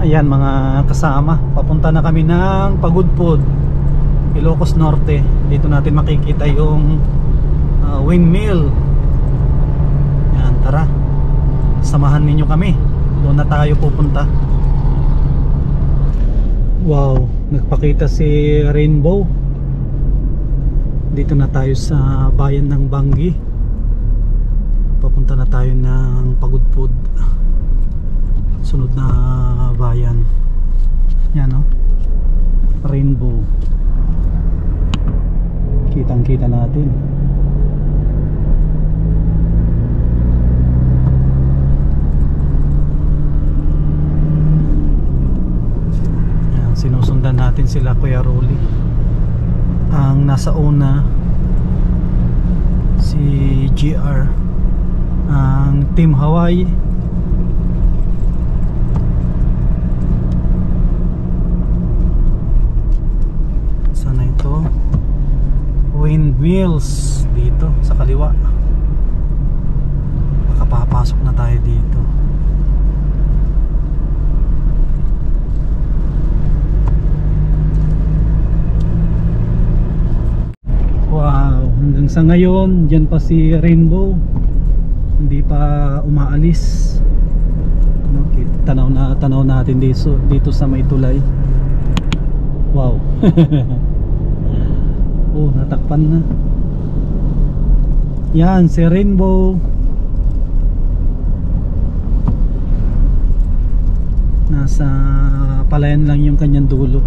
Ayan mga kasama, papunta na kami ng Pagudpud, Ilocos Norte. Dito natin makikita yung windmill. Yan, tara, samahan ninyo kami. Doon na tayo pupunta. Wow, nagpakita si Rainbow. Dito na tayo sa bayan ng Bangi. Papunta na tayo ng Pagudpud, sunod na bayan. Yan o, Rainbow. Kitang kita natin. Yan, sinusundan natin sila Kuya Rolly. Ang nasa una si GR, ang Team Hawaii. Sana ito, windmills dito sa kaliwa. Makapapasok na tayo dito. Wow, hanggang sa ngayon dyan pa si Rainbow, hindi pa umaalis. Tanaw natin dito sa may tulay. Wow. Oh, natakpan na. Yan si Rainbow. Nasa palayan lang yung kanyang dulo.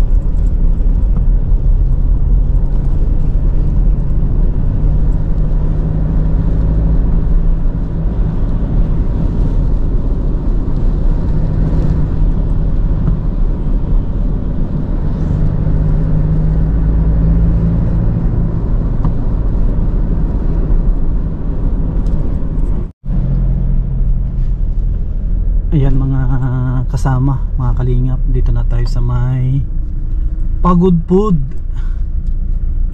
Ayan mga kasama, mga kalingap, dito na tayo sa may Pagudpud,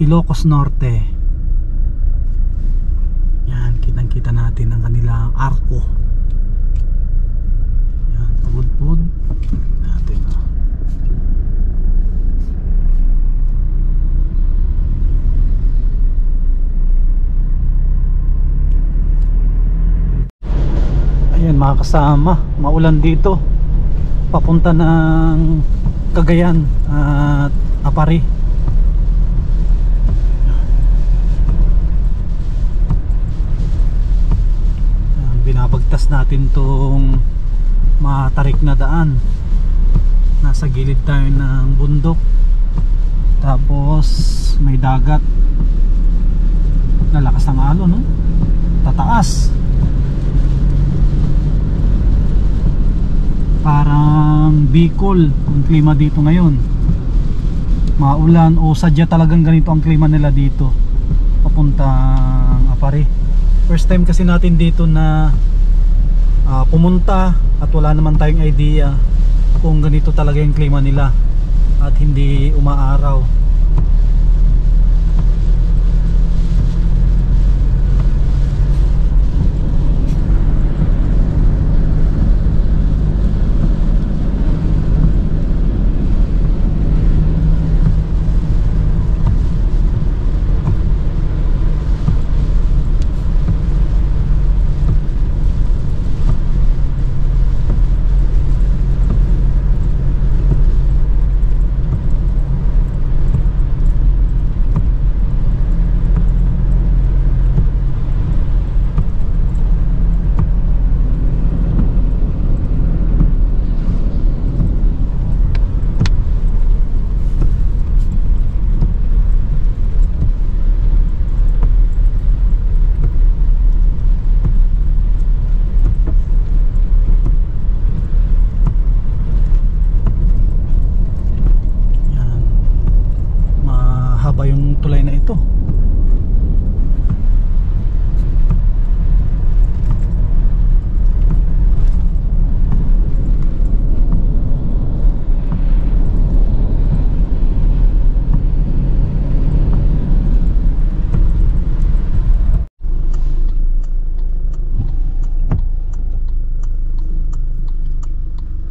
Ilocos Norte. Yan, kitang kita natin ang kanilang arko. Yan, Pagudpud natin. Ayan mga kasama, maulan dito papunta ng Cagayan at Apari. Ayan, binabagtas natin tong matarik na daan. Nasa gilid tayo ng bundok, tapos may dagat. Lalakas ng alon, no? Tataas. Parang Bicol ang klima dito ngayon. Maulan o sadya talagang ganito ang klima nila dito papuntang Apari. First time kasi natin dito na pumunta at wala naman tayong idea kung ganito talaga yung klima nila at hindi umaaraw.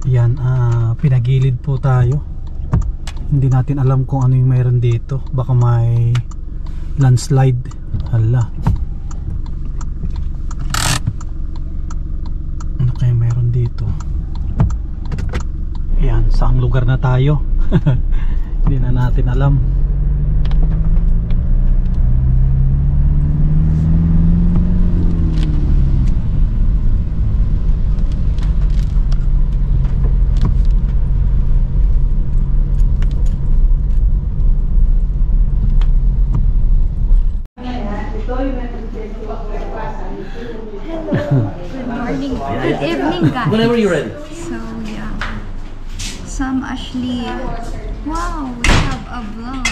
Yan, pinagilid po tayo. Hindi natin alam kung ano yung mayroon dito. Baka may landslide. Hala. Ano kaya mayroon dito? Yan, saang lugar na tayo? Hindi na natin alam. Good evening, guys. Whenever you're ready. So, yeah. Sam Ashley. Wow, we have a vlog.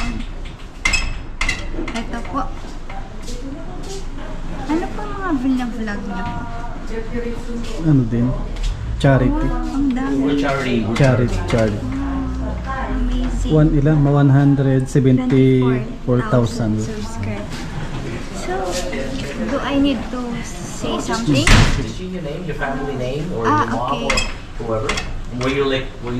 Ito po. Ano po mga vlog niyo po? Ano din? Charity. Wow, ang dami. We're charity. Charity. Amazing. One ilan? 174,000. subscribers. So, do I need to say something? Is she your name, your family name, or your mom, okay. or whoever? And where your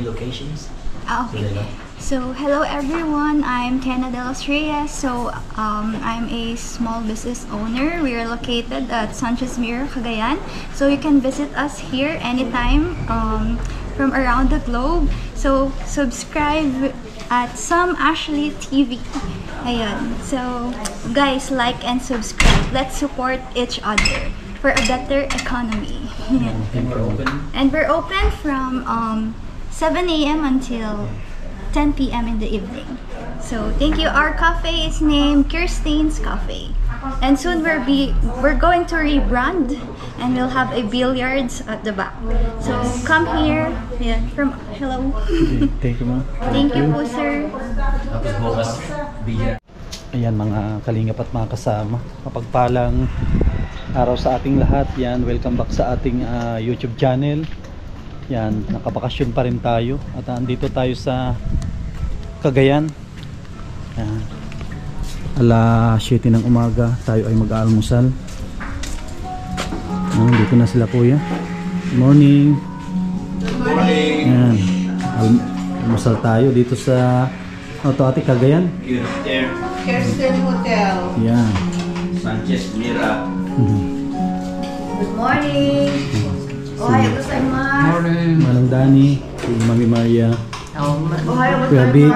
locations? Okay. So, hello everyone. I'm Kenna De Los Reyes. So, I'm a small business owner. We are located at Sanchez Mirror, Cagayan. So, you can visit us here anytime from around the globe. So, subscribe at Sam Ashley TV. Ayan. So, guys, like and subscribe. Let's support each other for a better economy. And we're open. And we're open from 7 a.m. until 10 p.m. in the evening. So thank you. Our cafe is named Kirstein's Cafe, and soon we're going to rebrand, and we'll have a billiards at the back. So come here. Yeah, hello. Thank you, ma'am. Thank you po, sir. Tapos bukas, bigyan. Ayan mga kalingap at mga kasama, kapagpalang araw sa ating lahat. Yan, welcome back sa ating YouTube channel. Yan, nakabakasyon pa rin tayo at andito tayo sa Cagayan. Yan. Alas 7 ng umaga tayo ay mag-aalmusal. Dito na sila kuya. Good morning. Good morning. Yan, almusal tayo dito sa ate Cagayan. Kirsten Hotel. Yan. Sanchez Mira. Good morning. Ohayo gozaimasu. Manang Dani, si Mami Maria, Ohayo Kuya B,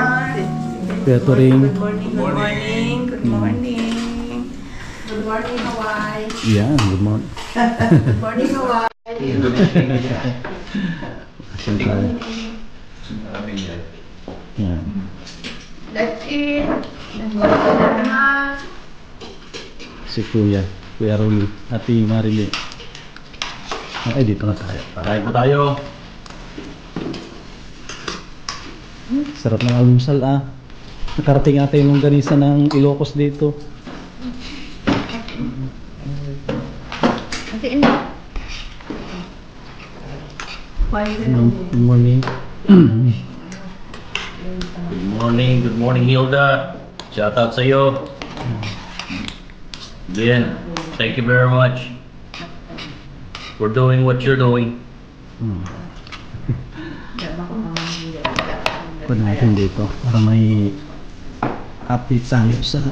Kuya Turing. Good morning. Good morning. Good morning, Hawaii. Yan, good morning. Good morning, Hawaii. Asan tayo? Yan. Let's eat. Si Kuya Ruli, Ate Marili. Ay, dito na tayo. Kain po tayo. Sarap ng almusal Nakarating ata yung longganisa ng Ilocos dito. Ate, ano? Good morning. Good morning Hilda. Shout out sa iyo. Bien, thank you very much. We're doing what you're doing. Pwede natin dito para may update tayo sa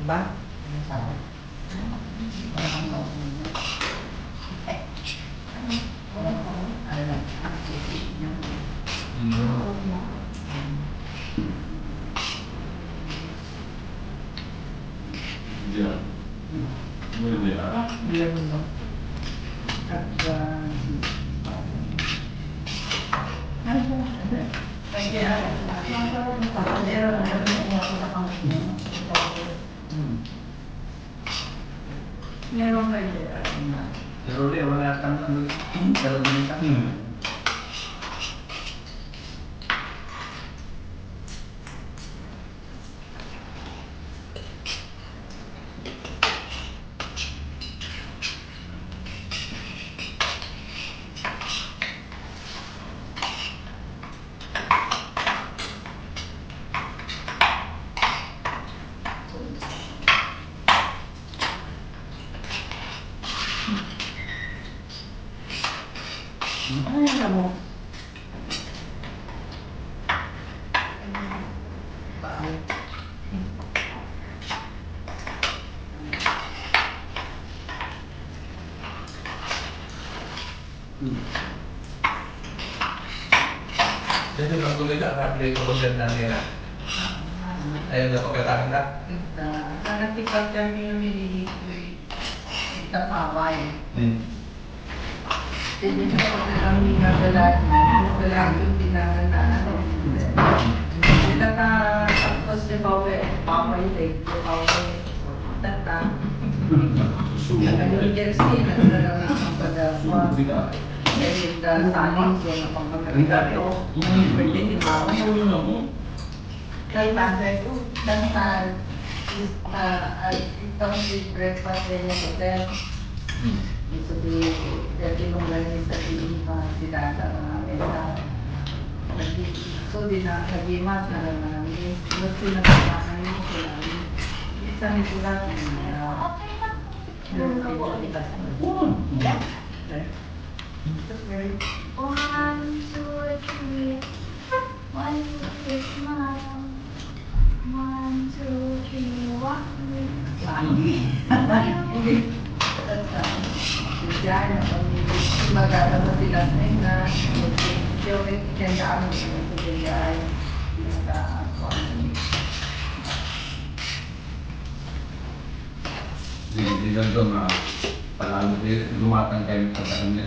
ba? Ano sabi? Meron kayo. Pero ulit, wala kang ano, kalabinitan. Ay, alam mo. Jadi waktu itu akan beli kemudian nanti lah. Ayo udah pakai tangan dah. Karena kita kami kita pawai. Jadi kalau kami ngadala yung pinanganan. Kita ka tapos de pawai de pawai. Tata. Kami jersey na lang pada jadi dan saling yang pengalaman itu berarti di bawah. Kali bahasa itu dan itu di breakfast nya hotel. Itu jadi mengalami tadi tidak ada mental. Jadi itu tidak lagi mas karena ini mesti nak ini selalu bisa dibilang One, two, three. 1, 2, 3, smile. 1, 2, 3, walk. Diyan ang magkakaroon sila na yung itindahan ng pagkakay Di ganito na palalo lumatang kayo sa kanya.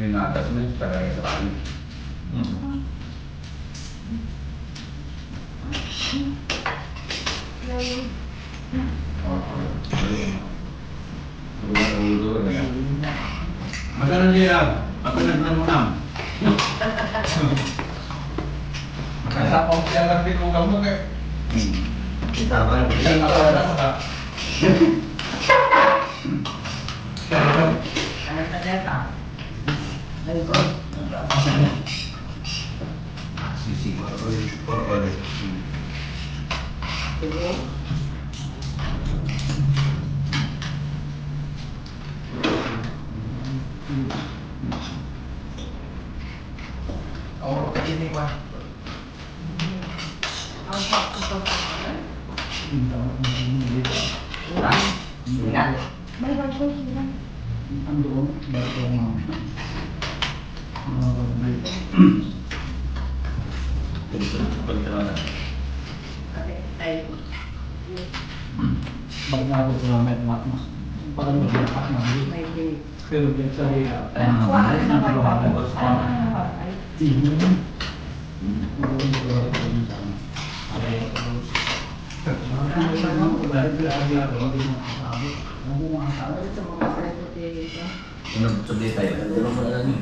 Yung atas mo yung talaga sa kanya. Magkano niya? Ako nagnamunam. Makasapang siya lang din kung kamu kayo. Kita apa yang Ano ternyata? Ayun. sisi por Oh, ini wah. Bakit nga ako sumamit na mas parang maglakas na pero sa Sedih tayo. Belum pernah ni.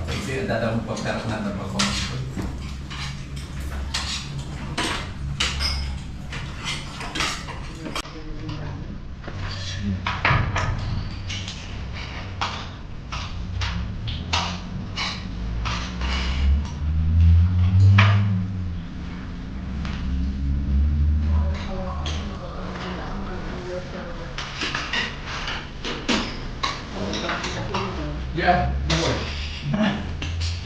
Hindi dadang pagkaras na pagkakas. Ya, boleh.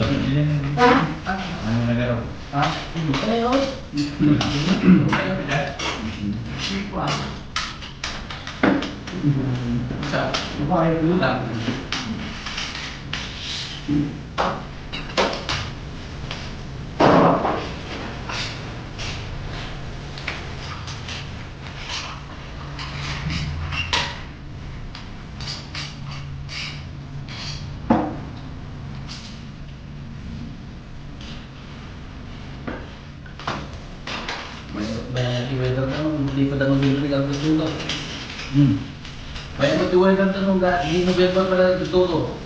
Ano nagaraw? Ha? Ayun. Sa bahay ko lang. May iwedang tanong, hindi pa tanong bibili ang tutulog. May iwedang tanong, hindi mo ba pala tutulog?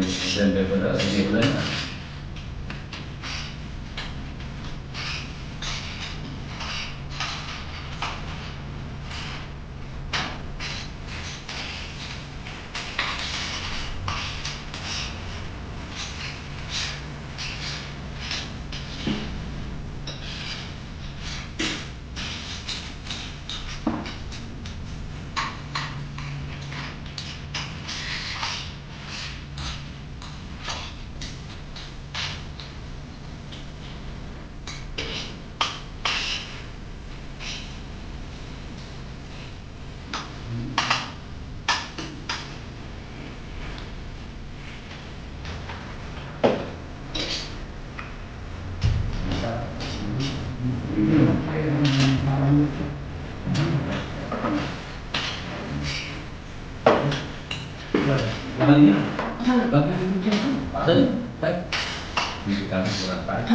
Siyempre pala, sige pala na. Laban niya. Bakit hindi dyan? Dali. Tayo. Hindi kami kurang tayo.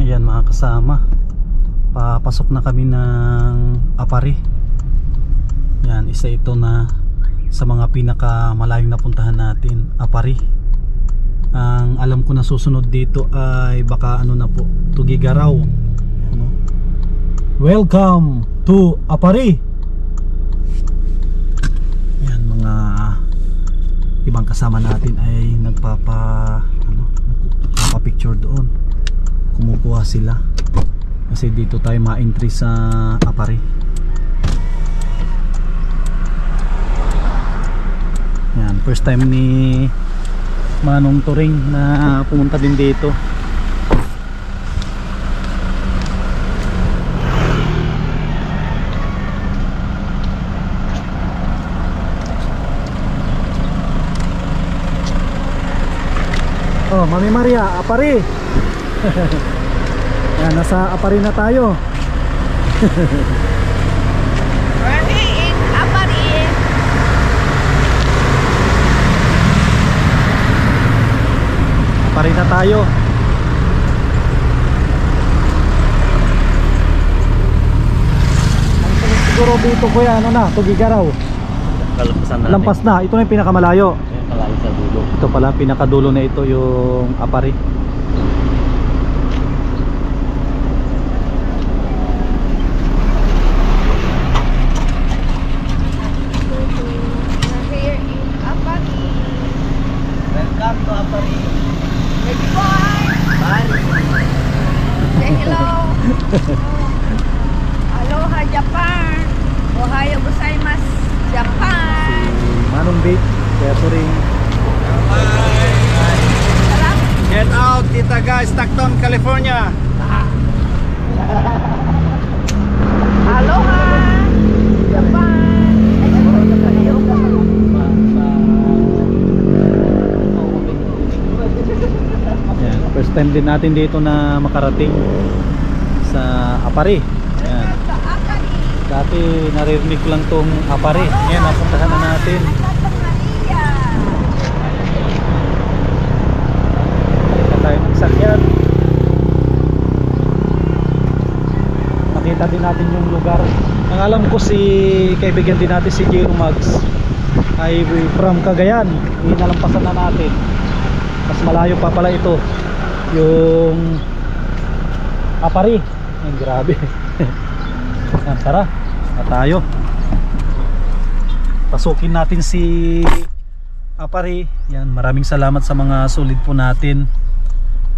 Ayan mga kasama, papasok na kami ng Apari. Yan, isa ito na sa mga pinakamalayong napuntahan natin, Apari. Ang alam ko na susunod dito ay baka ano na po, Tugigaraw. Ano? Welcome to Apari. Yan, mga ibang kasama natin ay nagpapa-picture doon. Kumukuha sila kasi dito tayo ma-entry sa Apari. Yan, first time ni Manong Turing na pumunta din dito. Oh, Mami Maria, Apari. Yan, nasa Apari na tayo. We're in Apari. Apari na tayo. Ang sunod siguro dito kuya, ano na, Tugigaraw. Kalampasan na Lampas na. Ito na yung pinakamalayo. Yung malayo sa dulo. Ito pala, pinakadulo na ito yung Apari. We're here in Apari. Welcome to Apari. Baby boy! Say hello! Aloha Japan! Ohayo gozaimasu Japan! Manong Beach, Catering. Get out, Tita guys, Stockton, California. Aloha Japan! Yan, first time din natin dito na makarating sa Apari. Yan. Dati naririnig ko lang tong Apari. Ngayon napuntahan na natin. Nakita tayo ng sakyan. Nakita din natin yung lugar. Ang alam ko si kaibigan din natin si Jiro Mags ay from Cagayan. Inalampasan na natin. Mas malayo pa pala ito yung Apari. Ay, grabe. Yan, tara na tayo. Pasukin natin si Apari. Yan, maraming salamat sa mga solid po natin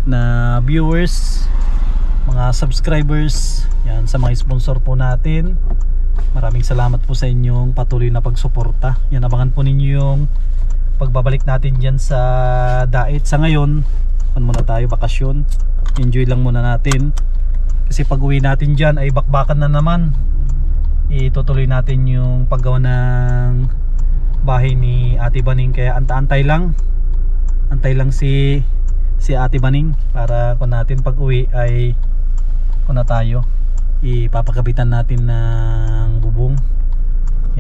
na viewers, mga subscribers. Yan, sa mga sponsor po natin. Maraming salamat po sa inyong patuloy na pagsuporta. Yan, abangan po ninyo yung pagbabalik natin dyan sa Dait. Sa ngayon, muna tayo bakasyon. Enjoy lang muna natin. Kasi pag uwi natin dyan ay bakbakan na naman. Itutuloy natin yung paggawa ng bahay ni Ate Baning. Kaya antay lang. Antay lang si Ate Baning. Para kung natin pag uwi ay kung na tayo, ipapakabitan natin ng bubong.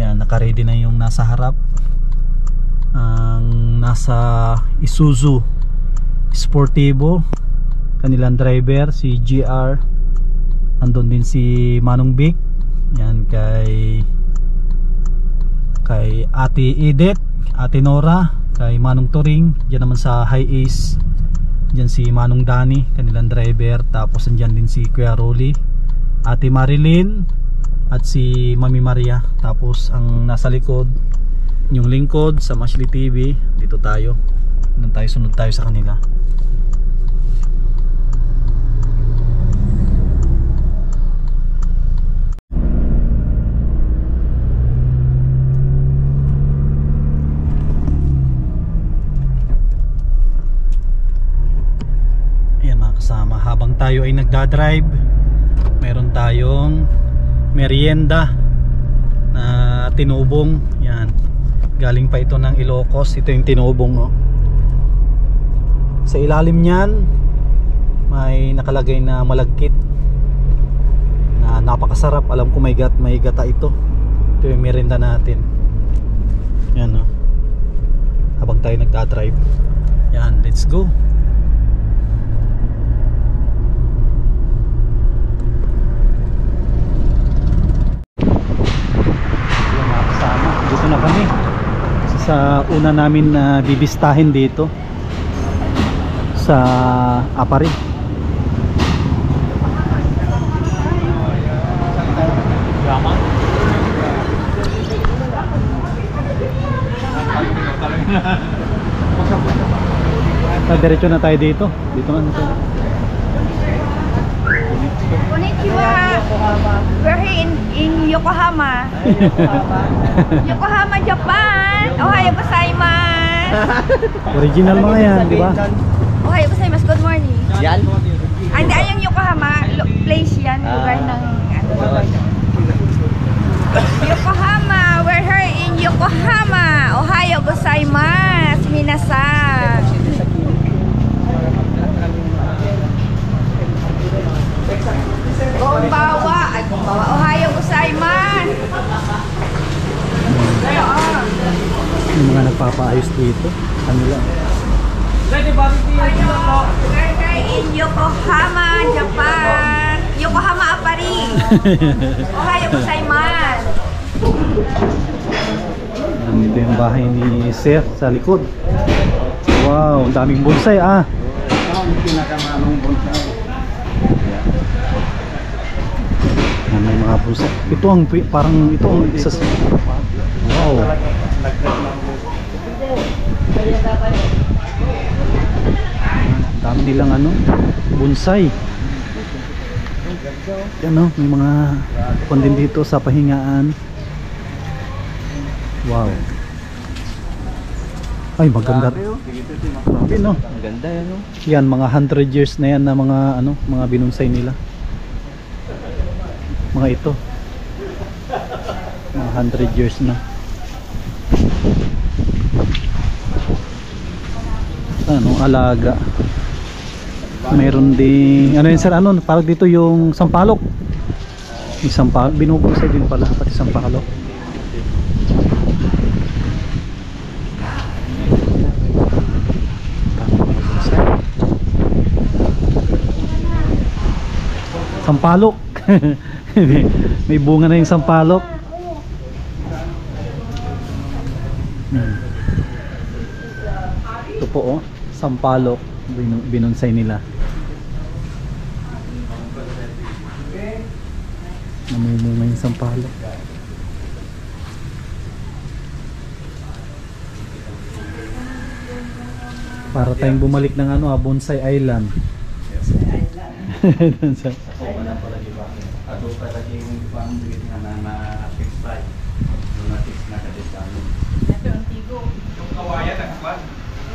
Yan, naka-ready na yung nasa harap. Ang nasa Isuzu Sportivo, kanilang driver si GR. Andun din si Manong Big. Yan, kay Ate Edith, Ate Nora, kay Manong Turing. Diyan naman sa High Ace, diyan si Manong Dani, kanilang driver. Tapos andyan din si Kuya Rolly, Ate Marilyn, at si Mami Maria. Tapos ang nasa likod, yung lingkod sa Mashley TV. Dito tayo. Doon tayo, sunod tayo sa kanila. Ayan mga kasama, habang tayo ay nagdadrive, meron tayong merienda na tinubong. Yan, galing pa ito ng Ilocos. Ito yung tinubong, no? Sa ilalim niyan may nakalagay na malagkit na napakasarap. Alam ko may gata ito. Ito yung merienda natin. Yan, no? Habang tayo nagdadrive. Yan, let's go. Dito na kami sa una namin na bibistahin dito sa Apari. Diretso na tayo dito. Dito na tayo. Konnichiwa! We're here in Yokohama. Yokohama, Japan! Ohayo gozaimasu! Original mga yan, di ba? Ohayo gozaimasu, good morning. Yan? Hindi, ay yung Yokohama, place yan, lugar ng Yokohama! We're here in Yokohama! Ohayo gozaimasu, minasan! Konbawa! Ay, konbawa! Ohayo gozaimasu! Yung mga nagpapaayos dito, kanila. We're here in Yokohama, Japan! Yokohama Apari! Ohayo gozaimasu! Ito yung bahay ni Sir sa likod. Wow, ang daming bonsai ah. Ang pinakamanong bonsai. May mga bonsai. Ito ang parang ito ang isa sa... Wow. Dami nilang ano, bonsai. Yan no, may mga kondin dito sa pahingaan. Wow. Ay, maganda. Grabe no. Maganda yan, no? Yan, mga 100 years na yan na mga ano, mga binunsay nila. Mga ito. Mga 100 years na. Ano, alaga. Mayroon din, ano yun sir, ano, parang dito yung sampalok. Yung sampalok, binubusay din pala, pati sampalok. Sampalok. May bunga na yung sampalok. Ito po oh, sampalok binunsay nila. Namumunga yung sampalok. Para tayong bumalik ng ano, Bonsai Island. Doon sa Wala pala di ba? Ato pala yung pang bigit na fixed price. Na fixed na kadesano. Ito ang tigo. Yung kawayan nakakuan.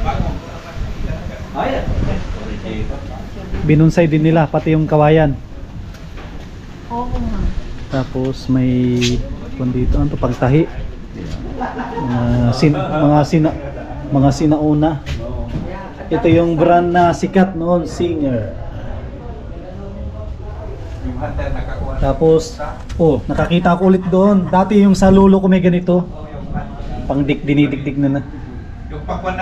Bago. Ayan. binunsay din nila pati yung kawayan. Oo nga. Tapos may kung dito ano to, pagtahi. Mga sinauna. Ito yung brand na sikat noon, Singer. Yung hunter nakakuan. Tapos nakakita ko ulit doon. Dati yung sa lulo ko may ganito. Pang dinidikdik na. Yung pakwan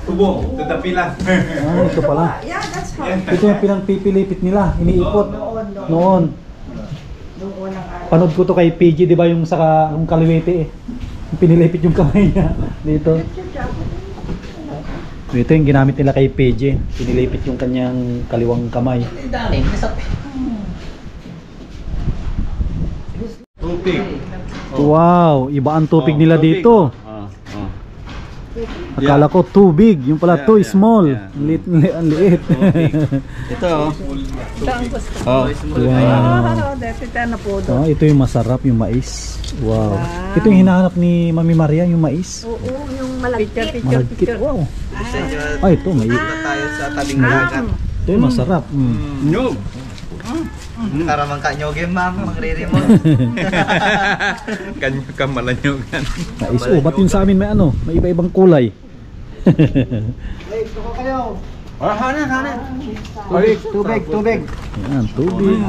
tubo, tadapilan. Ah, ito pala. Yeah, that's how. Ito yung pinangpipilipit nila, iniikot. Noon. Noong unang araw. Panood ko to kay PG, di ba yung sa yung kaliwete eh. Yung pinilipit yung kamay niya dito. Ito yung ginamit nila kay PG. Pinilipit yung kanyang kaliwang kamay. Tupig. Wow, iba ang tubig nila dito. Akala ko too big, yung pala too small. Liit. Ito oh. Ito ang gusto. Oh. Wow. Dati tayo na po Oh, doon. ito yung masarap, yung mais. Wow. Ito yung hinahanap ni Mami Maria, yung mais. Oo, yung malagkit. Malagkit. Wow. Ay, ito may. Tayo sa tabing dagat. Ito yung masarap. Nyog. Para mang kanyoge ma'am, magre-remote. Kanyo ka malanyogan. Mais. Oh, ba't yung sa amin may ano? May iba-ibang kulay. Hanan. Tubig. Ayan, tubig.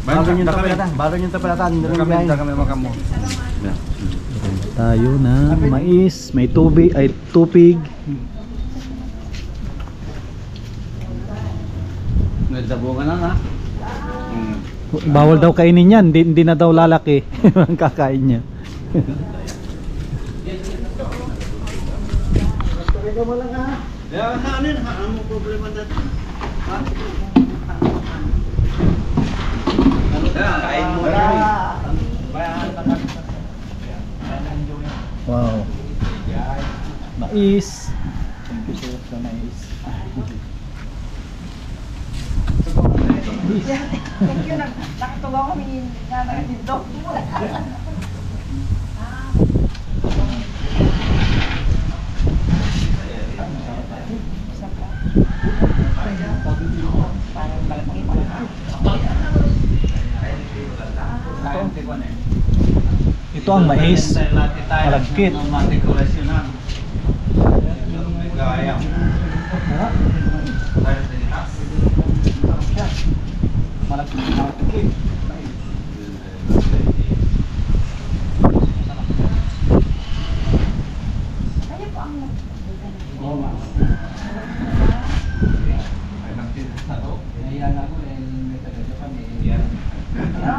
Bago yung tapalatan. Kami makamo. Tayo na mais, may tubig, ay tupig. Nagdabungan na ha. Bawal daw kainin yan, hindi na daw lalaki ang kakain niya. Ano problema natin? Kain mo Wow. Mais. Thank you sir sa mais. Thank you. Nakatuwa kami nanay dito. Ito ang mais. Malagkit. Malagkit.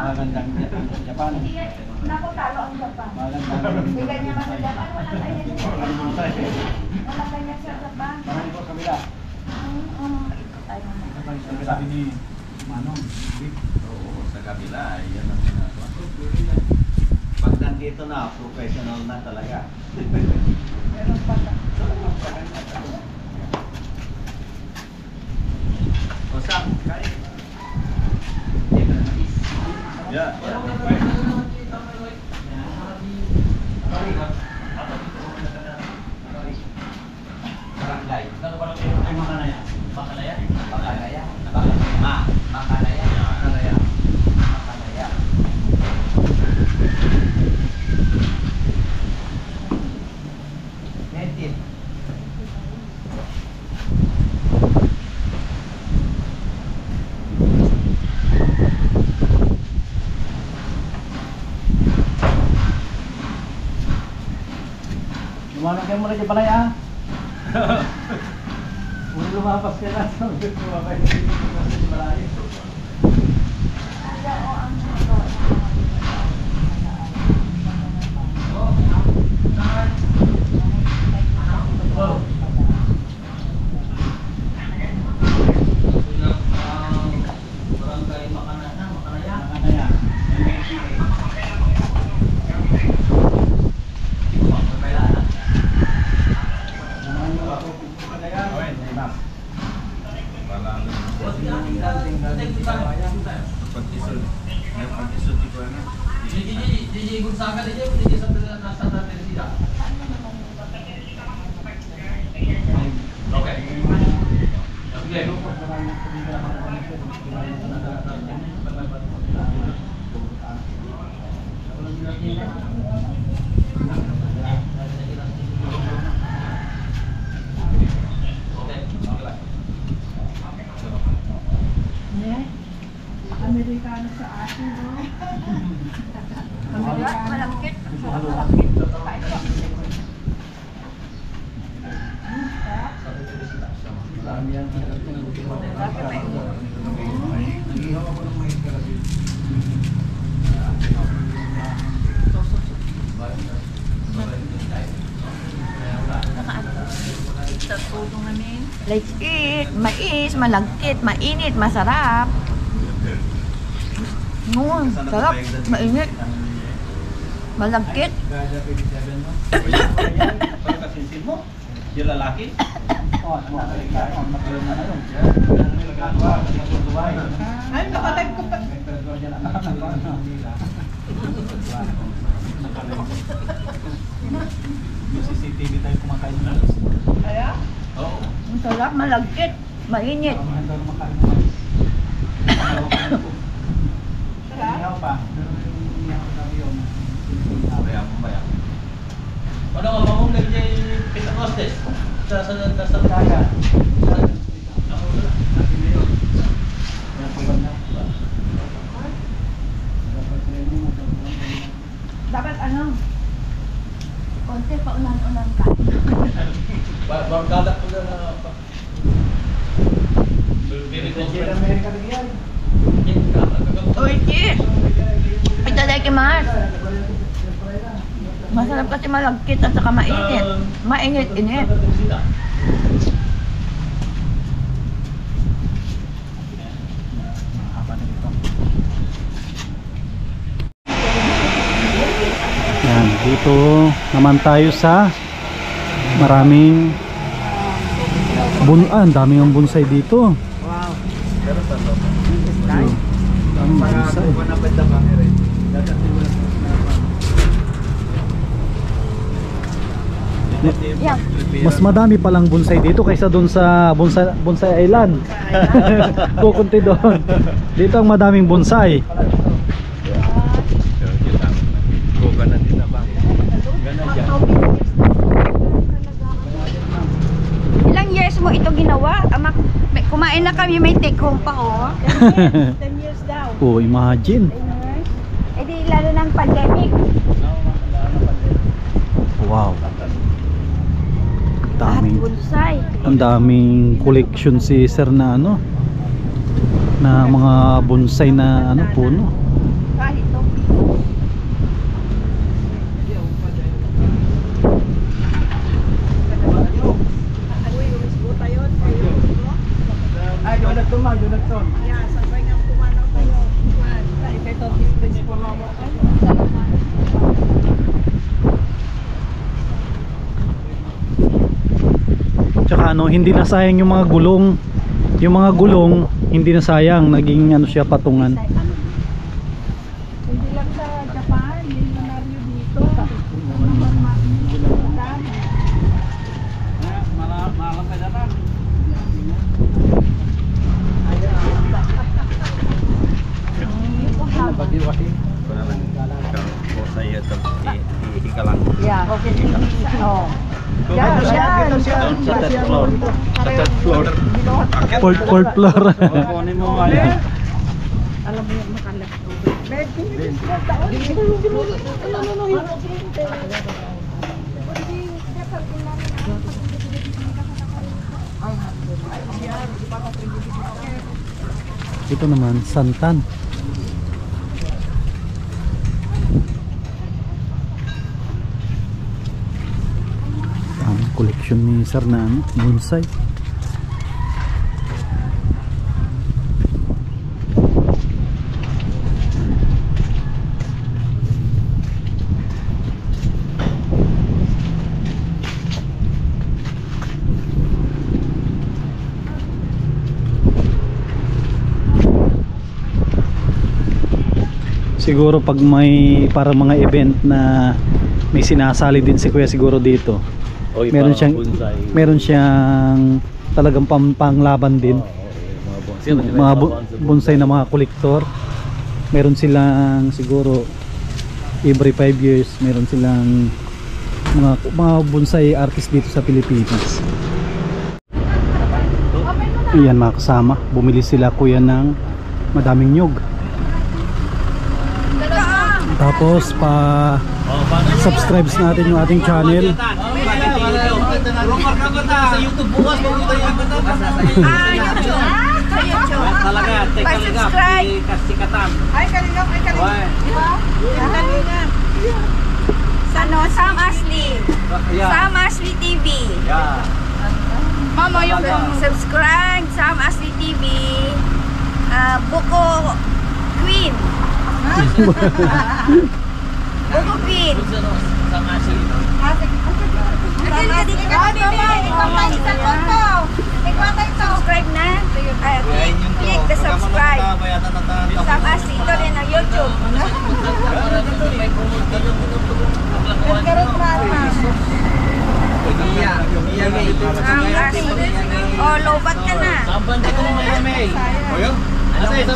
Magandang Japan. Naku, talo ang Japan. Magandang. Hindi ganyan man sa Japan, walang ganyan sa Japan. Walang ganyan sa Japan. Marami po sa kabila. Ito tayo naman. Sabi ni Manong, Oo, sa kabila. Yan ang ginagawa. Pag nandito na, professional na talaga. Meron pa ka. O Sam, kain. Yeah. Barangay. ay makanaya. Makalaya. Makalaya. Makalaya. Makalaya. Makalaya. Native. Lumanong kayo muna dyan palaya. Kung lumapas ka na, sabi ko lumabay na dito sa palaya. Barangay Makanaya. Makanaya. DJ Gonzaga DJ Santa Teresita. Okay. Okay. Amerikano sa atin, no? Malagkit. Let's eat! Mais, malagkit, mainit, masarap. Sarap, mainit. Malagkit. Gada 27 no? Pag kasinsin mo, yung lalaki? Oh, makaroon na yun. Ay, nakatag ko pa. Yung CCTV tayo kumakain na. Kaya? Oo. Ang sarap, malagkit, mainit. Ang handa na makain na. Ihaw pa. Ihaw sabi yun. Maya mo, maya. Ano ka mamong nagjay Pentecostes? Sa Kaya. Ako na. Yan po ba na? Dapat training mo. Dapat ano? Konti pa unan-unan ka. Barkada ko na very close Sa friend. Amerika rin yan. Uy, cheers! Itadakimasu! Masarap kasi malagkit at saka mainit. Mainit-init. Mahaba na dito. Yan, dito naman tayo sa maraming ang dami ng bonsai dito. Pero sa loob. Ang bonsai. Kung napad na camera, dadating mo Yeah. Mas madami palang bonsai dito kaysa doon sa bonsai island. Kukunti doon. Dito ang madaming bonsai. Coconut din na ba? Ganun dyan. Ilang years mo ito ginawa? Kumain na kami, may take home pa, oh. 10 years daw. Oh, imagine. Eh di lalo ng pandemic. Wow. Lahat Daming bonsai. ang daming collection si sir na ano na mga bonsai na ano puno. Tsaka ano, hindi na sayang yung mga gulong. Yung mga gulong, hindi na sayang. Naging ano siya, patungan. Hindi lang sa Japan, milyonaryo dito. Malam ka dyan. Pati-wati. Saya ka lang. Yeah, okay. Oh. Sa third floor. Sa third floor. Fourth floor. Kunin mo maya. Alam mo yung makalap. Ito naman, santan. Ang collection ni Sir na ano, bonsai. Siguro pag may para mga event na may sinasali din si Kuya siguro dito. Meron siyang talagang panglaban din. Mga bonsai na mga kolektor. Meron silang siguro every 5 years meron silang mga bonsai artist dito sa Pilipinas. Ayan mga kasama, bumili sila kuya ng madaming nyug. Tapos subscribe natin yung ating channel. Pa-subscribe. Ay, kalingap. Ano, Sam Ashley. Sam Ashley TV. Mama, yung subscribe Sam Ashley TV. Buko Queen. Buko Queen. Subscribe na. Click the subscribe. Sam Ashley ito rin ang YouTube. Sam Ashley. Oh, lobat ka na.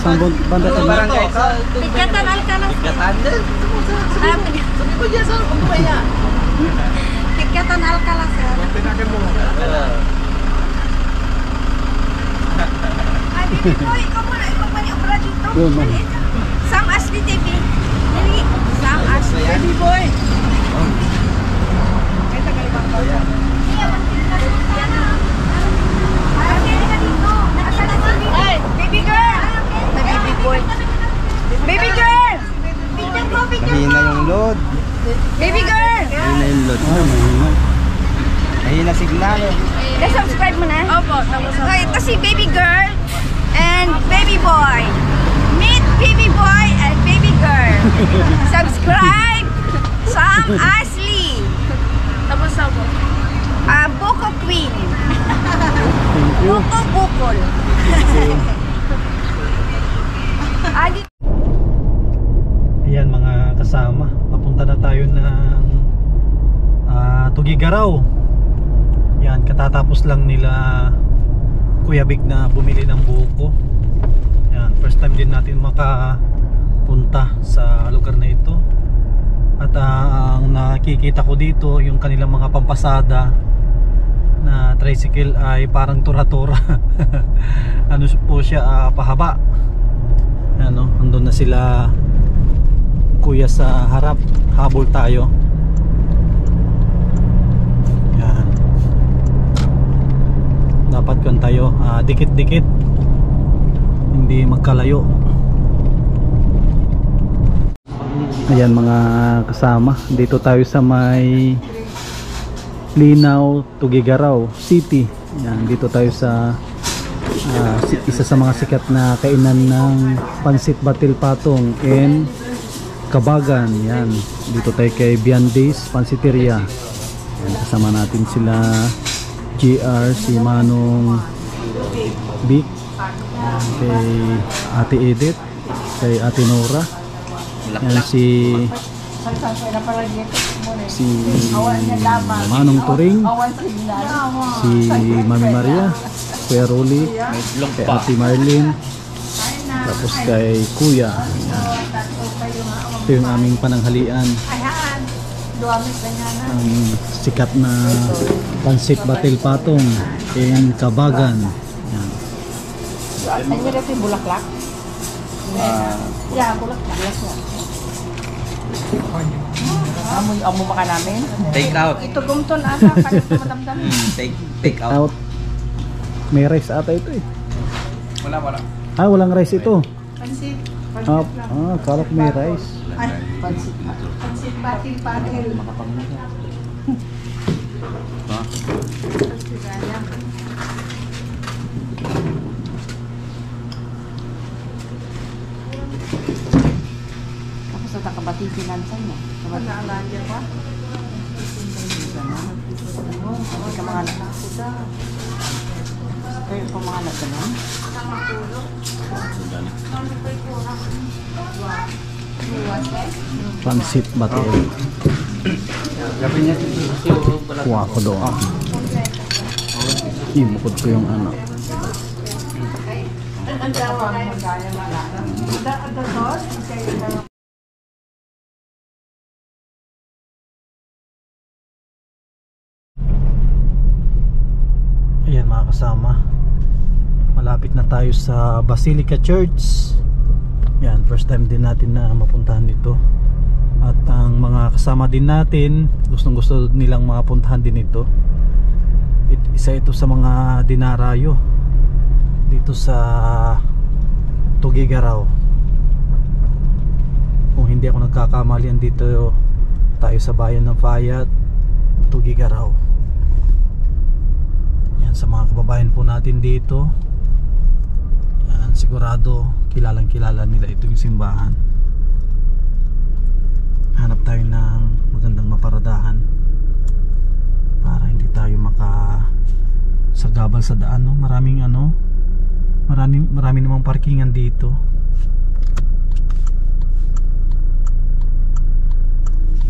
Sambon banda ka na. Pikatan Alcalas. Pikatan Alcalas. Ay, baby boy, ikaw muna. Ikaw pa ni opera dito. Sam Ashley TV. Sam Ashley. Baby boy. Ito galibang ka. Baby girl! Baby boy. Baby girl! Mahina yung load. Baby girl! Mahina yung load. Mahina signal. Na-subscribe mo na? Opo. Okay, ito si baby girl and baby boy. Meet baby boy and baby girl. Subscribe! Sam Ashley. Tapos ako. Buko Queen. Buko Bukol. Ayan mga kasama, papunta na tayo ng Tugigaraw. Yan, katatapos lang nila Kuya Big na bumili ng buko. Yan, first time din natin makapunta sa lugar na ito. At ang nakikita ko dito, yung kanilang mga pampasada na tricycle ay parang tura-tura. Ano po siya, pahaba. Ano, andun na sila kuya sa harap, habol tayo. Yan. Dapat kan tayo dikit-dikit, hindi magkalayo. Ayan mga kasama, dito tayo sa may Linaw, Tugigaraw City. Yan, dito tayo sa isa sa mga sikat na kainan ng Pansit Batil Patong in Kabagan. Yan, dito tayo kay Biandes Pansiteria. Yan, kasama natin sila GR, si Manong Vic, kay Ate Edith, kay Ate Nora. Yan, si Manong Turing, si Mami Maria, Kuya Rolly, kay Ate Marlene, tapos kay Kuya. Ito yung aming pananghalian, ang sikat na Pansit Batil Patong in Kabagan. Yan. Ano rin bulaklak? Yeah, bulaklak. Amo maka namin? Take out. Ito gumton ata kayo matamdam. Take out. Out. May rice ata ito eh. Wala. Walang rice ito. Pansit. Kala ko may rice. Pansit batil. Tapos sa takabati finansan mo. Naalala ba? Hindi ka mga anak. Kayo pa mga anak ganun? Pansit Batil. Kuha ko doon. Ibukod ko yung ano. Ayan mga kasama, malapit na tayo sa Basilica Church. Yan, first time din natin na mapuntahan dito. At ang mga kasama din natin, gustong gusto nilang mapuntahan din ito. Isa ito sa mga dinarayo dito sa Tugigaraw. Kung hindi ako nagkakamali, dito tayo sa bayan ng Fayat, Tugigaraw. Yan, sa mga kababayan po natin dito, yan, sigurado kilalang kilala nila itong simbahan. Hanap tayo ng magandang maparadahan para hindi tayo makasagabal sa daan, no? Marami namang parkingan dito.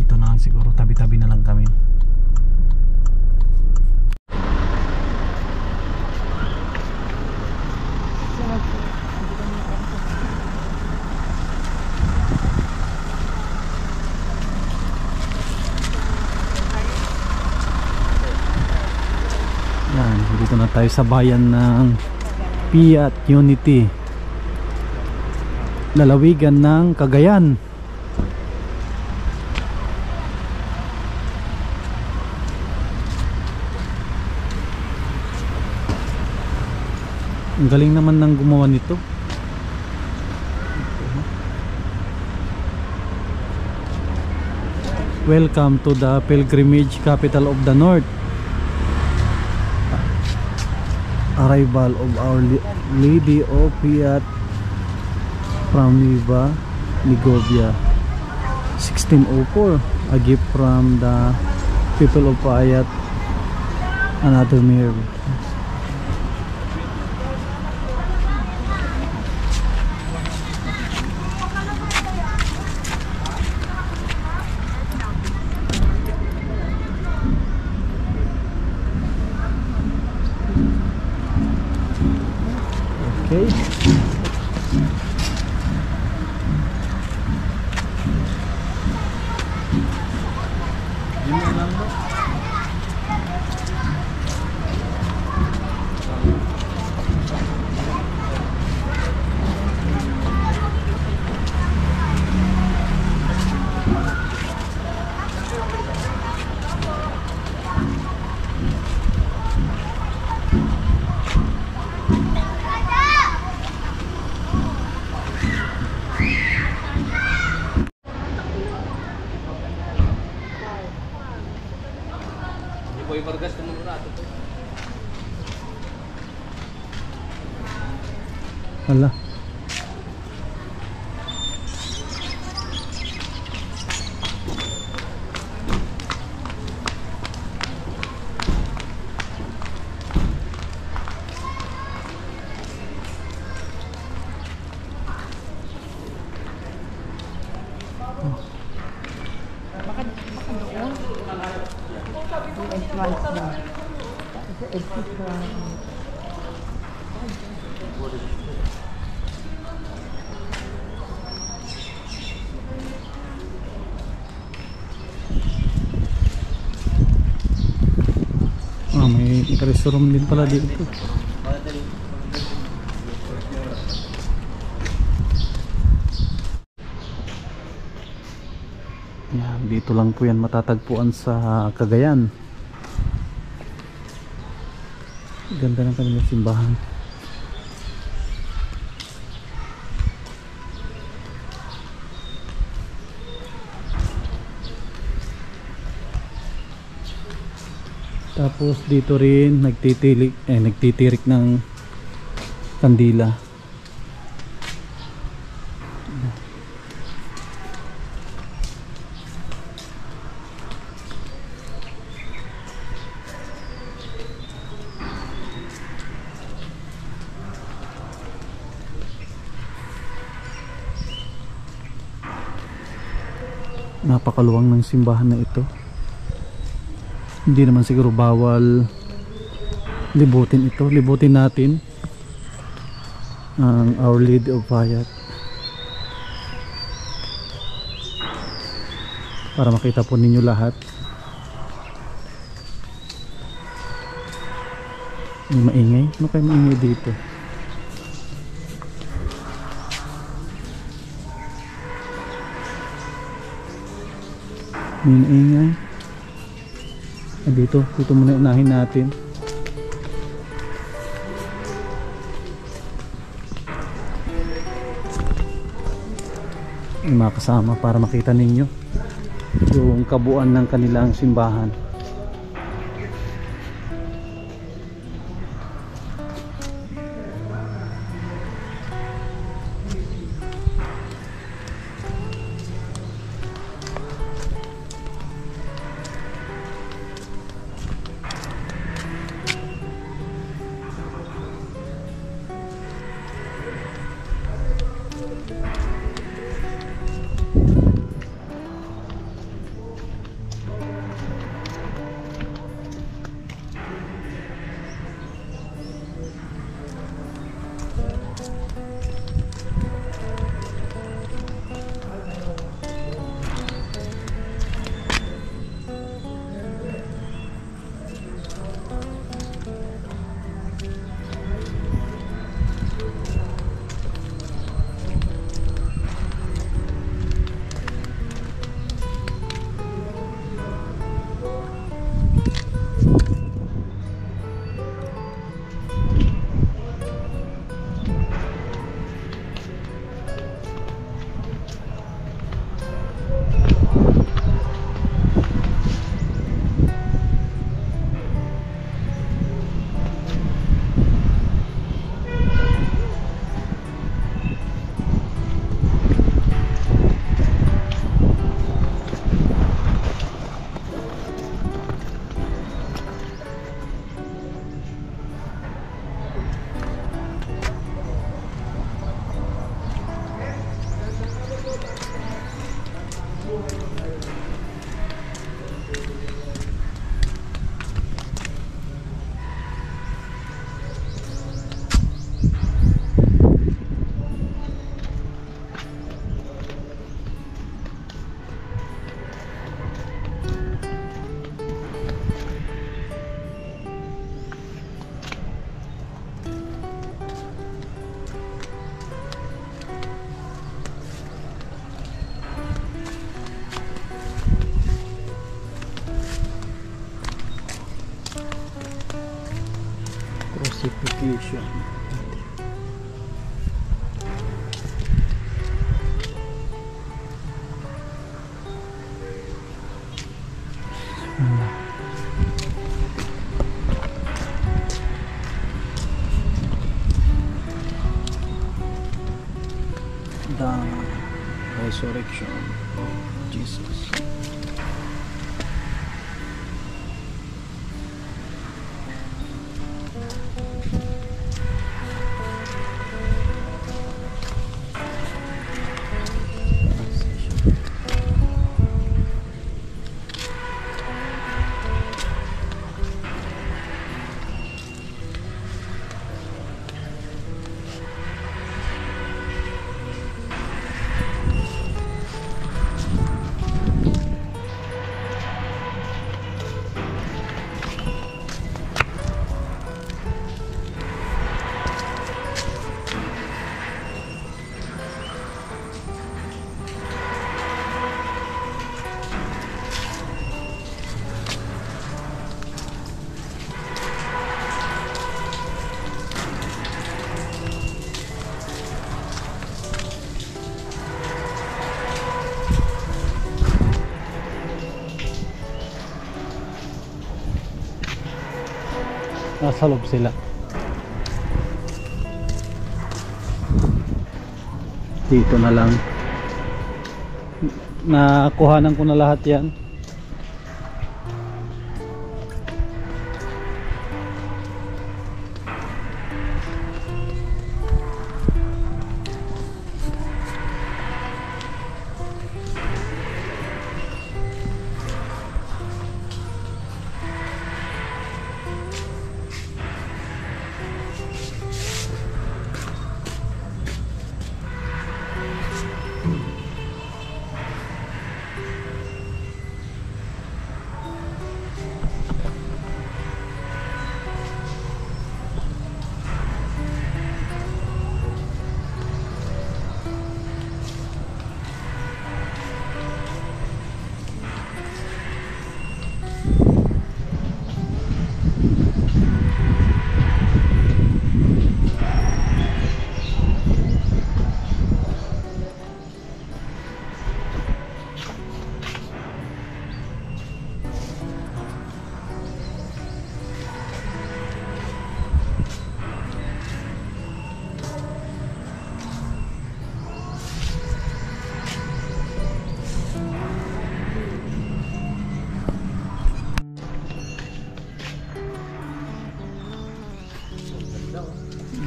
Ito na lang siguro, tabi-tabi na lang kami. Yan, dito na tayo sa bayan ng Piat Unity, lalawigan ng Cagayan. Ang galing naman ng gumawa nito. Welcome to the pilgrimage capital of the North. Arrival of Our Lady of Piat from Nueva Ligovia, 1604. A gift from the people of Piat, another miracle. Okay. Hala. May restaurant din pala dito. Yan, dito lang po yan matatagpuan sa Cagayan. Ganda ng kanilang simbahan. Tapos dito rin nagtitirik ng kandila. Napakaluwang ng simbahan na ito. Hindi naman siguro bawal libutin ito. Libutin natin ang Our Lady of Fayat para makita po ninyo lahat. May maingay. Ano kayo maingay dito? May maingay. Dito muna unahin natin. May mga kasama para makita ninyo yung kabuuan ng kanilang simbahan. Crucifixion. resurrection of Jesus. Nasa loob sila. Dito na lang. Nakuhanan ko na lahat yan.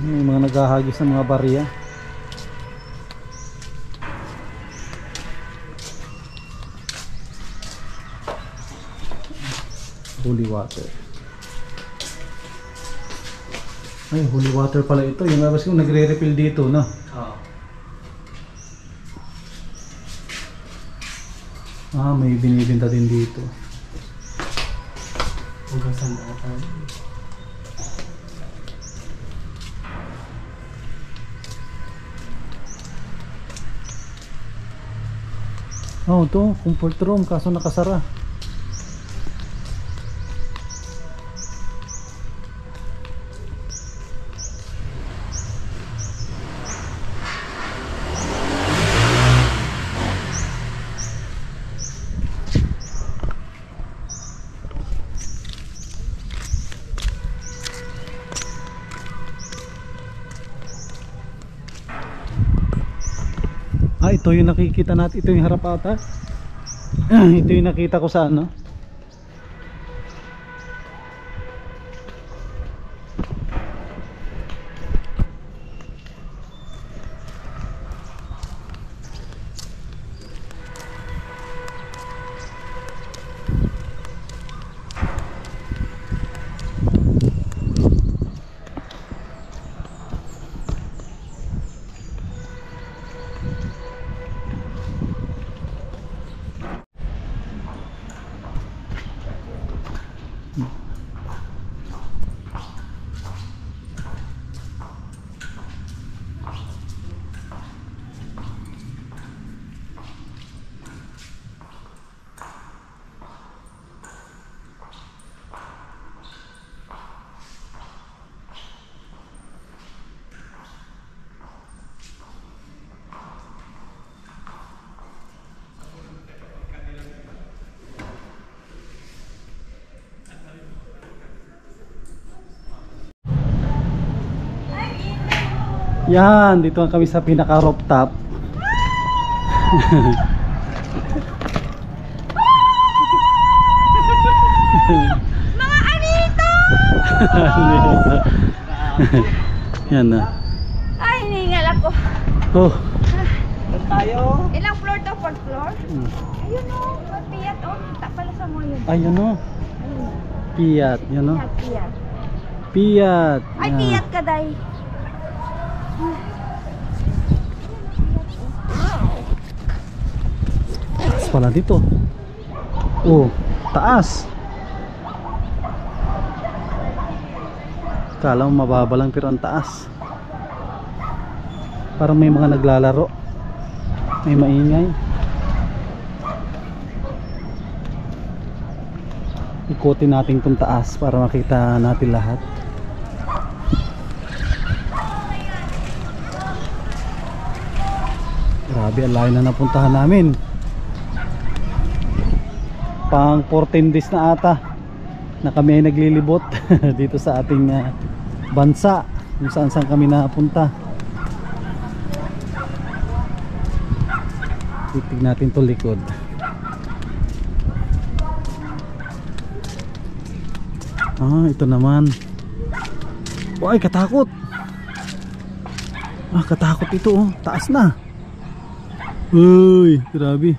May mga naghahagis ng mga barya. Holy water. Ay, holy water pala ito. Yung labas ko nagre-refill dito, no? Oo. Ah, may binibenta din dito. Hugasan ata. Oh, ito, comfort room, kaso nakasara. Ah, ito yung nakikita natin, ito yung harap ata. Ito yung nakita ko sa ano. Yan, dito kami sa pinaka rooftop. Mga anito! Yan na. Ay, hiningal ako. Oh. Ilang floor to? 4th floor? Ayun o, mapiyat o. Kita pala sa mo yun. Ayun o. Piyat. Yan o. Piyat. Piyat. Ay, Yan. piyat ka, day. Taas pala dito. Oh, taas. Kala mo mababa lang pero ang taas. Parang may mga naglalaro. May maingay. Ikutin natin itong taas para makita natin lahat. Grabe, ang layo na napuntahan namin. Pang 14 days na ata na kami ay naglilibot dito sa ating bansa, kung saan saan kami napunta. Titig natin to likod. Ah, ito naman. Ay, katakot. Ah, katakot ito oh. Taas na. Uy, grabe.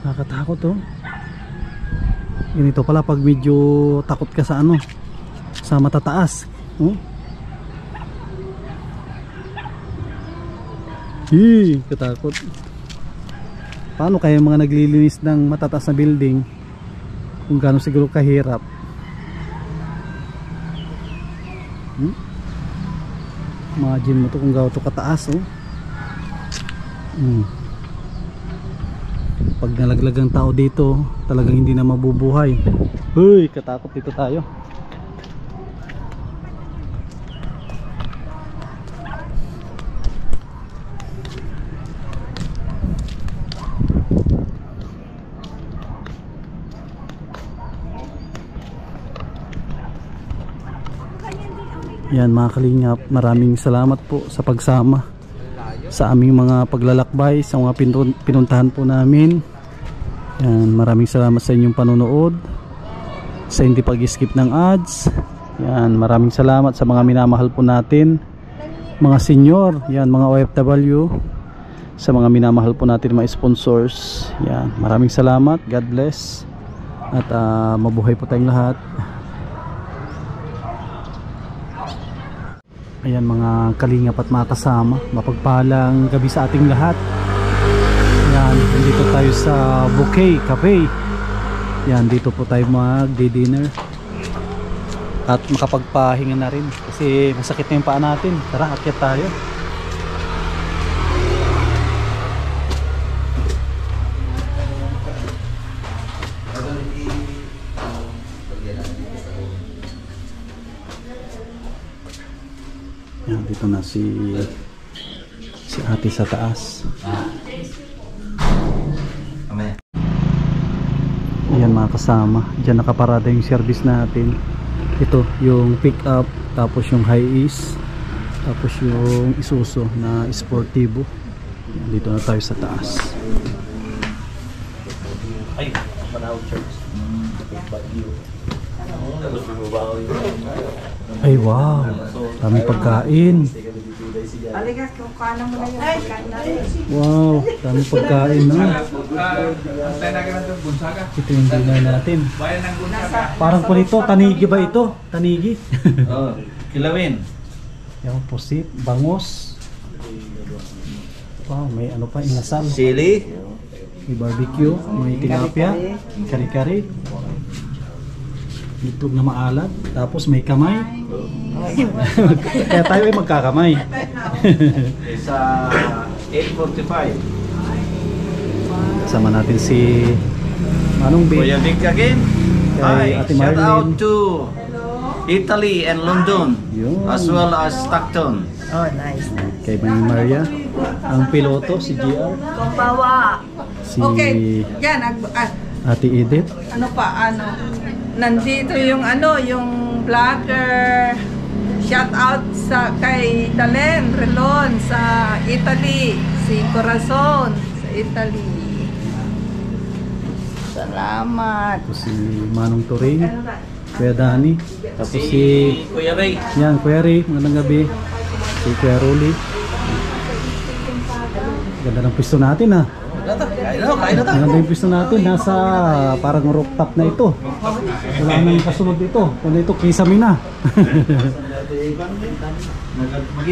Nakakatakot oh. Ganito pala pag medyo takot ka sa ano, sa matataas. Oh. Katakot. Paano kaya mga naglilinis ng matataas na building kung gaano siguro kahirap? Imagine mo to kung gaano to kataas oh. Pag nalaglag ang tao dito, talagang hindi na mabubuhay. Uy, katakot dito tayo. Yan mga kalingap, maraming salamat po sa pagsama sa aming mga paglalakbay, sa mga pinuntahan po namin. Yan, maraming salamat sa inyong panonood, sa hindi pag-skip ng ads. Yan, maraming salamat sa mga minamahal po natin, mga senior, yan, mga OFW, sa mga minamahal po natin, mga sponsors. Yan, maraming salamat. God bless at mabuhay po tayong lahat. Ayan mga kalingap at mga kasama, mapagpalang gabi sa ating lahat. Yan, dito tayo sa Bouquet Cafe. Yan, dito po tayo mag-dinner at makapagpahinga na rin kasi masakit na yung paa natin. Tara, akyat tayo. Yan, dito na si ate sa taas. Yan mga kasama, dyan nakaparada yung service natin. Ito yung pick up, tapos yung Hiace, tapos yung Isuzu na Sportivo. Yan, dito na tayo sa taas. Ay, Manao Church. Ay wow, daming pagkain. Wow, daming pagkain no. Ito yung dinner natin. Parang po nito, tanigi ba ito? Tanigi? Oh, kilawin. Yung pusit, bangus. Wow, may ano pa, inasal. Sili. May barbecue, may tilapia, kari-kari. Itlog na maalat, tapos may kamay. Kaya tayo ay magkakamay. Sa 8:45. Kasama natin si Manong B. Kuya Vic again. Kay Hi, Ate shout Marlene. out to Italy and London, Yun. as well as Stockton. Oh, nice. Kay Manong Maria. Ang piloto, si GR. Kumbawa. Si Okay, yan, Ate Edith. ano pa, nandito yung yung vlogger. Shout out kay Dalen Relon sa Italy, si Corazon sa Italy. Salamat. Tapos si Manong Turing, Kuya Dani. Tapos si Kuya Ray. yan, Kuya Ray, magandang gabi. Si Kuya Rolly. Ganda ng pisto natin ah. Kain na ta. Maganda yung pisto natin. Nasa parang rooftop na ito. Wala nang kasunod ito. Kung ito, kisame na.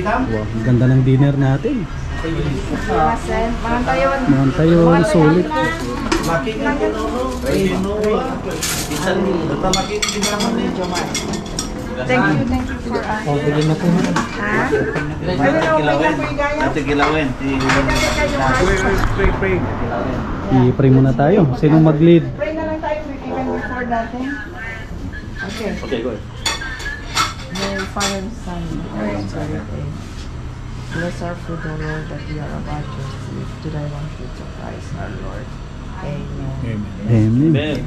Wow, ang ganda ng dinner natin. Mantayon, sulit. Thank you for Oh, bigyan na po. Ate Gilawin. I-pray muna tayo. Sinong mag-lead? Pray na lang tayo even before natin. Okay. Okay, go ahead. May Father and Son, Holy Spirit. Bless our food, O Lord, that we are about to receive to thy one fruit of Christ, our Lord. Amen. Amen.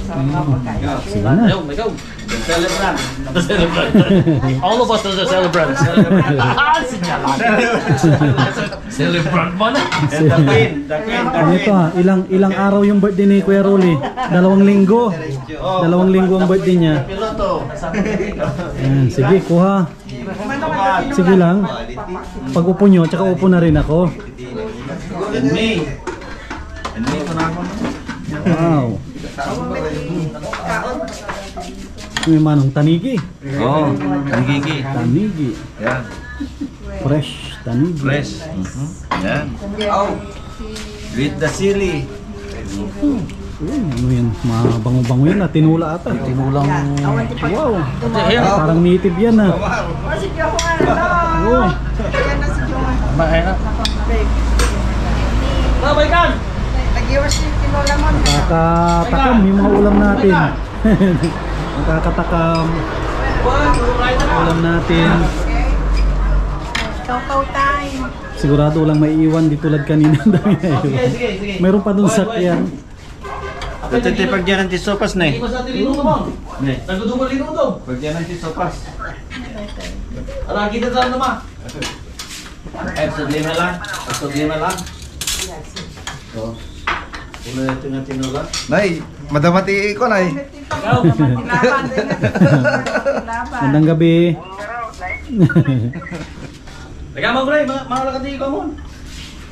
Sarap nga pagkain. Sige na. Go. Celebrant. All of us are the celebrants. Celebrant mo na. Ano ito ha? Ilang araw yung birthday ni Kuya Rolly? 2 linggo. 2 linggo ang birthday niya. Ayan, sige, kuha. Sige lang. Pag upo nyo, tsaka upo na rin ako. And me ko na ako. Wow. May manong tanigi. Oo, nagigi. Tanigi. Yan, Fresh tanigi. fresh. Yan. With the chili. Ano yan? Mabango-bango yan. Tinula ata. Tinulang... Wow. Parang native yan ah. Oh. Babaikan! Nag-iwas yung tinola mo. Nakakatakam yung mga ulam natin. Nakakatakam. Ulam natin. Cocoa time. Sigurado walang maiiwan di tulad kanina. Dami na iwan. Mayroon pa dun sakyan. Ito pag dyan ang tisopas na eh. Iwas natin linuto mo. Nagdudumol linuto. Pag dyan ang tisopas. Ala, kita saan naman. Exodlima lang. Exodlima lang. So, una ito nga tinula. Nay, madamati ko nay. Laban din na. Magandang gabi. Nagamang ko rin, mga lakati ko mo.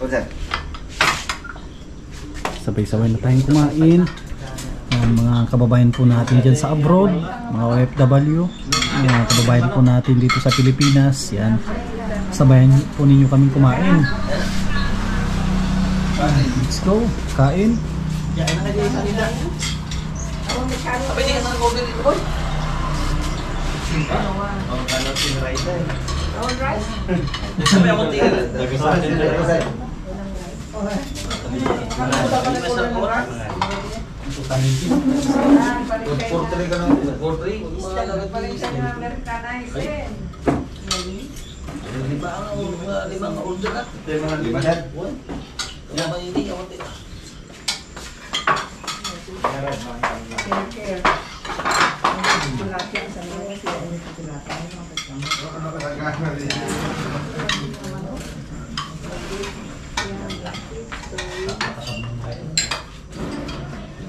Oje. Sabay-sabay na tayong kumain. Ang mga kababayan po natin dyan sa abroad, mga OFW, mga kababayan po natin dito sa Pilipinas, yan. Sabayan po ninyo kaming kumain. Let's go, kain. Pwede ka ng order dito, boy. Sabi ako tingin. Limang order na. Lima head.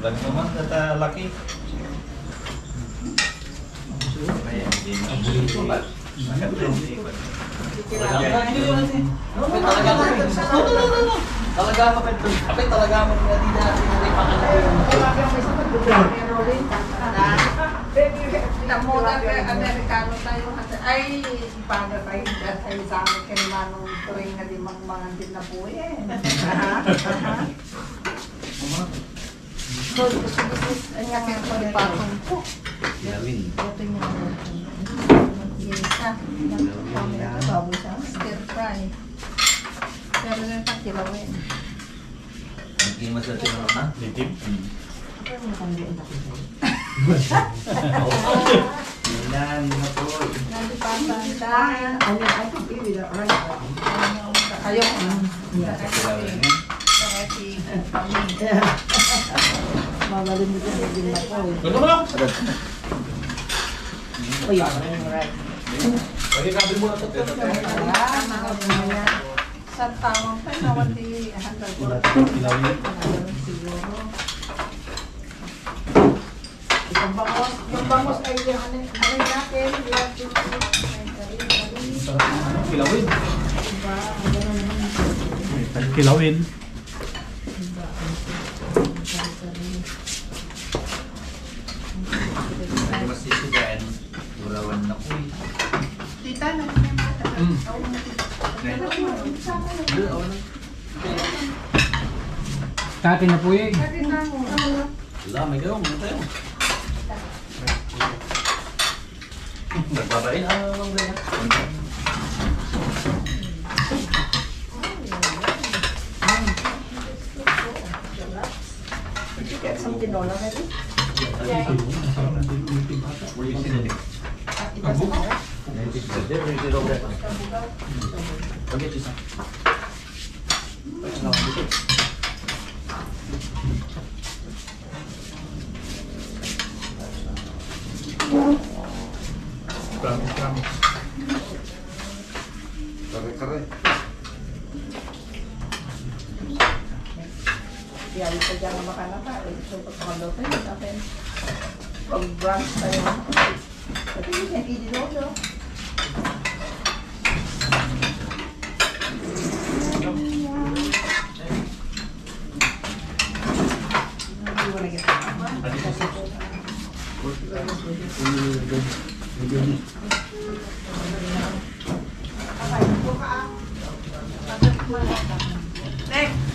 Lag naman kata laki. Talaga mo Pedro. Apay talaga mo nga di na sinay Namuda ka Amerikano tayo. Ay, paano tayo dyan tayo sa amin kay Manong Turing na limang mga din na po eh. So, gusto ang yung palipatong po. Yawin. Ito yung stir fry. Pero yung takilawin. Nagkimas na tinula na. Native. Ilan na po. Ayaw. Magaling dito na din na po. Gusto mo lang? Oh, yeah, right. Sa tawang pa, nawan di handal ko. Kilawin. Siguro. Yung bangos ay yung ano natin, Kilawin. Kilawin. Masisigayan. Urawan na ko eh. Tita, Kati na po eh. Wala, may gawin mo tayo. Nagbabain lang ganyan. Kare-kare. Yan, ito dyan ang makanaka. So, pagkakalo tayo, natin. Pag-brush tayo. Pati yung ikidinodo.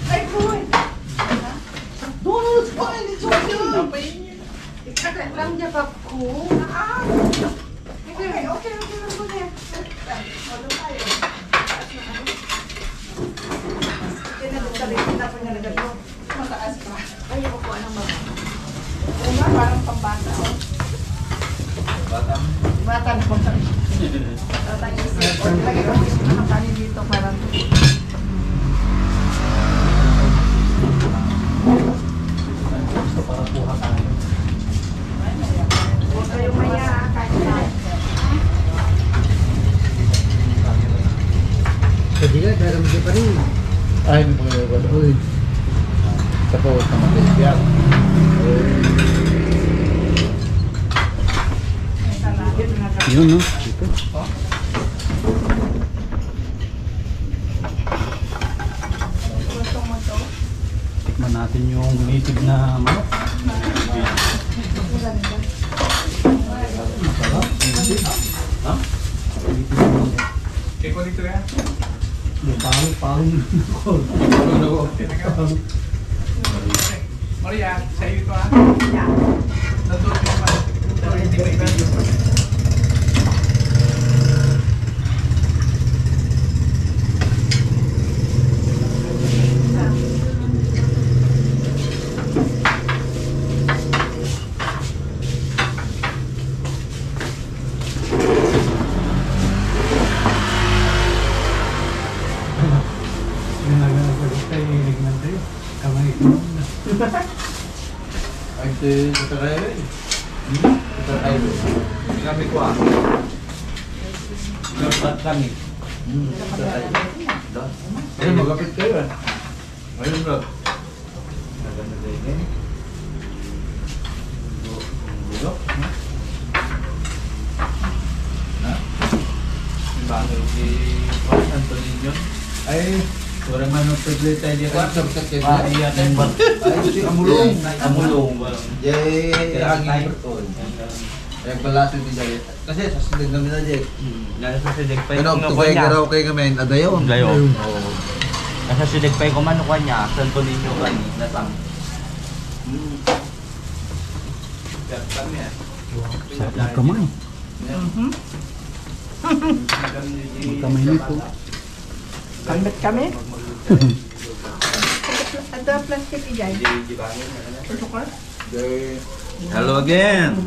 Ay, boy! Donald's fine, it's okay. Ikakit lang niya pa ko. Okay, okay. Wala tayo. Kinadali na pa niya nagano. Mataas pa. Ayaw ko anong mga. Una, parang pambata. Bata na po. Bata isip. Lagi ko ang kanin dito parang. Para kuha tayo. Huwag kayong maya, kain na. Jadi kan cara macam apa ni? Ay, mga wala. Uy. Tapos sama dia. Yun no? Dito. Tikman natin yung native na manok. Masarap. Ha? Kiko dito ya. Parang Maria, sa iyo ito ah. Natulog mo pa. Hindi ba iba? Ay, ito tayo rin. Ito tayo rin. Kami ko ah. Dapat kami. Ito tayo. Ayun, magapit kayo ah. Ayun bro. Naganda tayo ngayon. Bulok. Ha? Yung bagay si Juan Antonio. Ay, orang mana pergi tadi kan iya tembak ay amulong jay angin betul yang belas itu jay kasi sa silig namin na jay Nasa silig pa Pero yung to kay garaw kay ngamen ada yon. Gayo. Nasa silig pa yung kumano ka niya. San po ninyo ka ni? Nasang. kami ya sa kamay. Kamay nito. Kambit kami. Ito ang plastic ijay. Sukar? Hello again.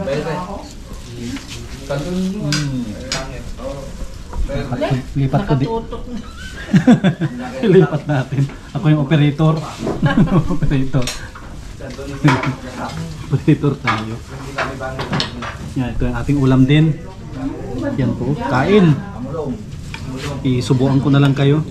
Lipat ko Nakatutok na. Lipat natin. Ako yung operator. Operator. Operator tayo. Yan, ito yung ating ulam din. Yan po. Kain. Isubuan ko na lang kayo.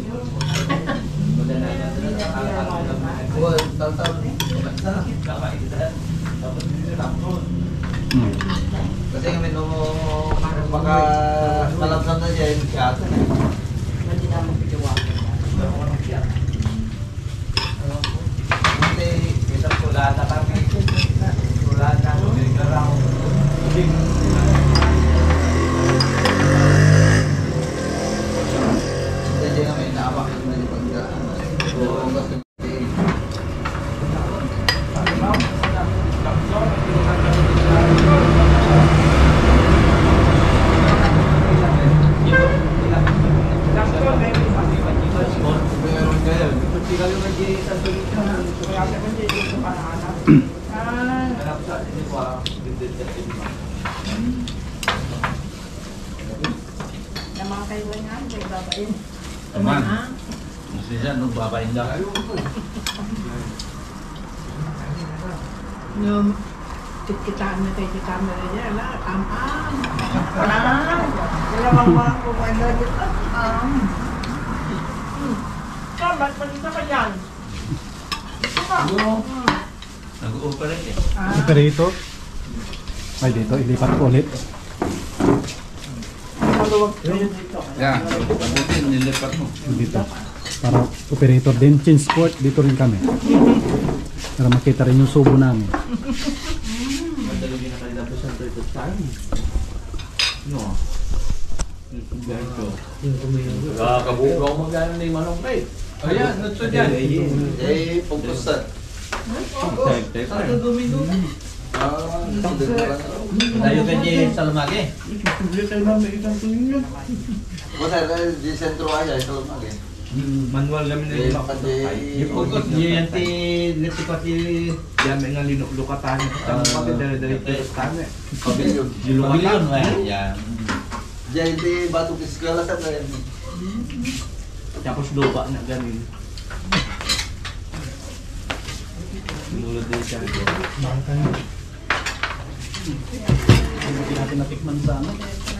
Kasi kami nung baka malamsam na dyan, kaya hindi, isang sulada kami. Sulada, garaw. Jadi kami naabak na yung pagdaan. Namang kailangan, may babain. Aman. Mesti siya nung babain daw. Nung kitaan na tayo kita mo na niya, am-am. Wala mga kumanda dito. Ba't magkita ka yan? Nag-ooperate eh. Operator. Ay, dito. Ilipat ko ulit. Yan, pabutin, nilipat mo. Dito. Para operator din. Chinsport. Dito rin kami. Para makita rin yung subo namin. Kabugaw mo gano'n na yung manong kayo. Ayan, nagso dyan. Eh, pagpusat. Tayo ka dyan sa lumagi. Masa di sentro aja itu lagi. Manual kami na Eh, yung pati Yung pagkot niyo yan ti nagsipat ti Dami nga linulukatan. Tama pati dali-dali tiros kami. pavilion. Pavilion. Yan. Jadi batu segala kan kan. Tapos lupa na ganin. Nulad din siya. Hindi natin natikman sa ano.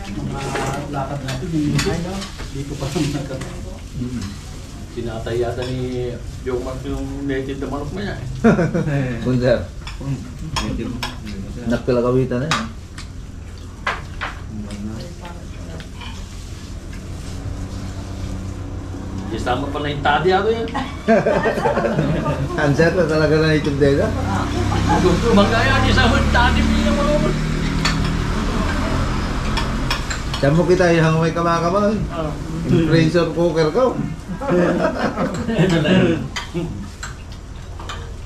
Mga lakad natin. Dito pa sa mga Pinatay yata ni Joe Mark yung native na manok niya. Kunjar. Nakpila kawitan eh. Isama pa na yung tadi ako yan. Answer na talaga na YouTube data. Magkaya, isama yung tadi niya manok. Kamu kita yang may kamakaman. Influencer cooker ko.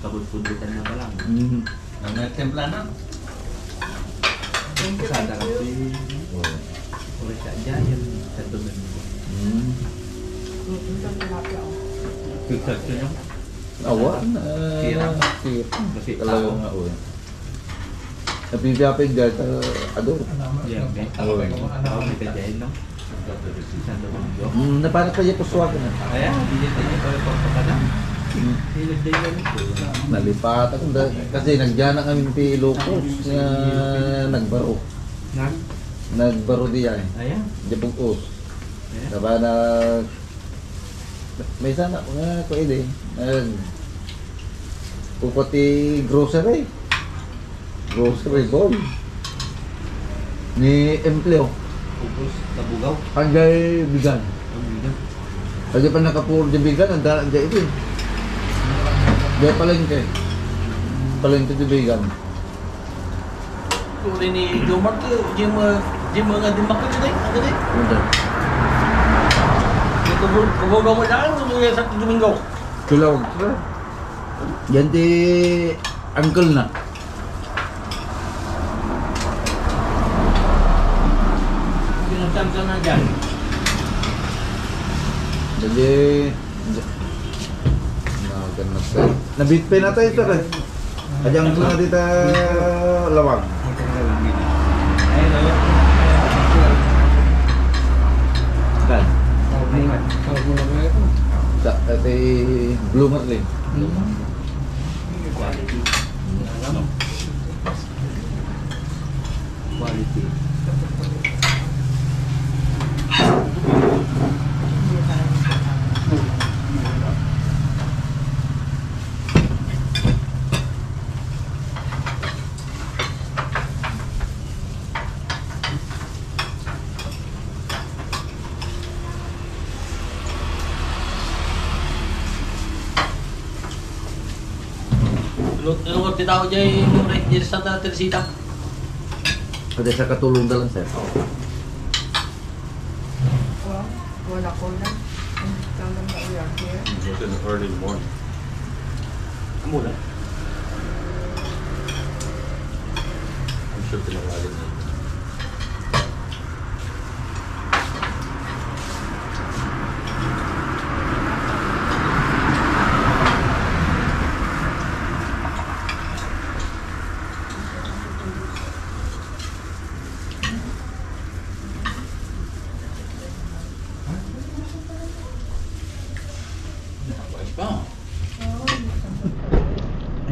Kabut-budutan na pa lang. Ang nagtempla na. Sada kasi. Ulit siya dyan yung sa domingo. Kiksak siya nyo. Awan. Kirang. Kasi talaga nga o. Tapi piyapin dyan, ado. Yan, okay. Ako rin. Ako may kadyahin lang. Sa domingo. Napanak pa dyan po swag na. Kaya, hindi tayo pagpapakada. Hinagdayan ito. Nalipat ako. Kasi nagyana kami ng Pilocos. Nagbaro. Nga? Nagbaro diyan. Ayan. Diyan pong Ayan. Diba na may sana nga ko ini upati grocery boy ni empleo Ubus, tabugaw. anjay bigan lagi pa nakapuro di bigan ang daan di ito dia palengke di bigan Tuloy ni Joe Mark, yung mga dimak ko dito. udah Kubugaw mo dyan, sumuya sa Domingo. tulawag yan di uncle na Pinuntan ka na dyan. jadi nabitpay na tayo sir eh. Ajang na dito lawang. Kan. Sa ate bloomer lane. Quality. Quality. Ano ko titaw dyan yung rate sa Teresita? Kada sa katulong na lang, sir. Wala ko na. Tama na iyak here. Within the early morning. Muna. I'm sure pinawalin na.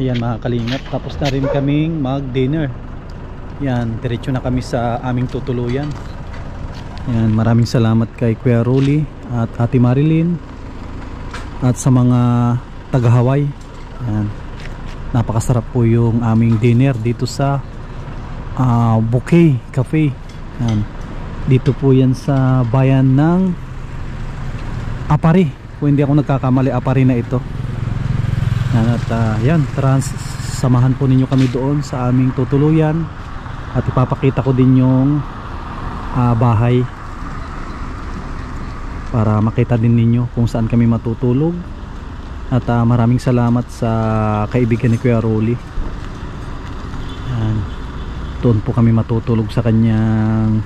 Ayan mga kalingap, tapos na rin kaming mag dinner. Yan, diretso na kami sa aming tutuluyan. Yan, maraming salamat kay Kuya Rolly at Ate Marilyn at sa mga taga Hawaii. Yan, napakasarap po yung aming dinner dito sa Bouquet Cafe. Yan, dito po yan sa bayan ng Apari. Kung hindi ako nagkakamali, Apari na ito. Yan, at yan, samahan po ninyo kami doon sa aming tutuluyan at ipapakita ko din yung bahay para makita din ninyo kung saan kami matutulog. At maraming salamat sa kaibigan ni Kuya Rolly. Yan, doon po kami matutulog sa kanyang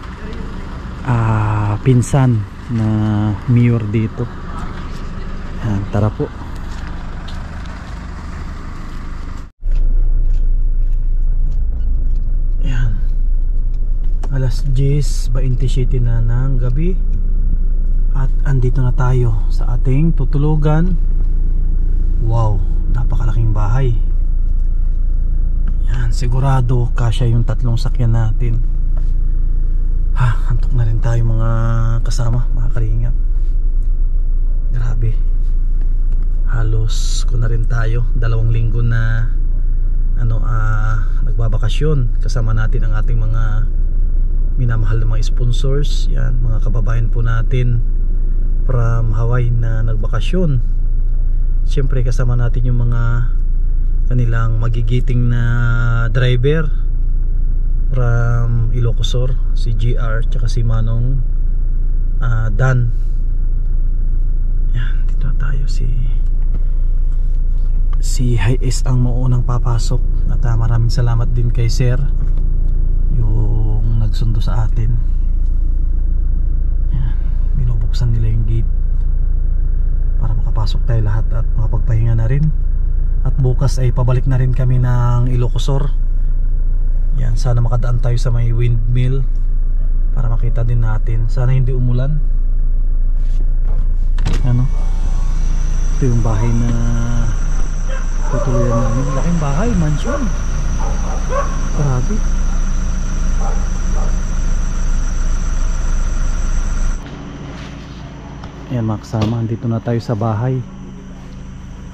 pinsan na mayor dito. Yan, tara po. Alas 10:27 na ng gabi at andito na tayo sa ating tutulugan. Wow, napakalaking bahay. Yan, sigurado kasya yung 3 sakyan natin. Antok na rin tayo mga kasama, mga kalingap. Grabe, halos ko na rin tayo 2 linggo na nagbabakasyon. Kasama natin ang ating mga minamahal na mga sponsors. Yan, mga kababayan po natin from Hawaii na nagbakasyon. Siyempre kasama natin yung mga kanilang magigiting na driver from Ilocos Sur, si GR tsaka si Manong Dan. Yan, dito tayo. Si Hi-S ang maunang papasok at maraming salamat din kay Sir yung nagsundo sa atin. Yan, binubuksan nila yung gate para makapasok tayo lahat at makapagpahinga na rin. At bukas ay pabalik na rin kami ng Ilocos Sur. Yan, sana makadaan tayo sa may windmill para makita din natin. Sana hindi umulan. Ito yung bahay na tutuluyan namin. Laking bahay, mansion. Grabe. Ayan mga kasama, andito na tayo sa bahay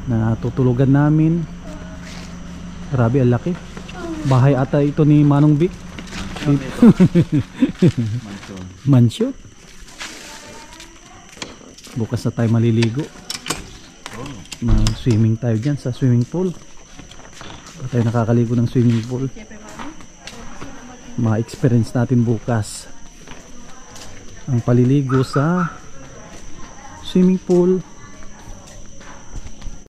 na tutulugan namin. Grabe, ang laki. Bahay ata ito ni Manong Vic. Mansion. Bukas na tayo maliligo. Swimming tayo dyan sa swimming pool. Pa tayo nakakaligo ng swimming pool. Ma-experience natin bukas ang paliligo sa swimming pool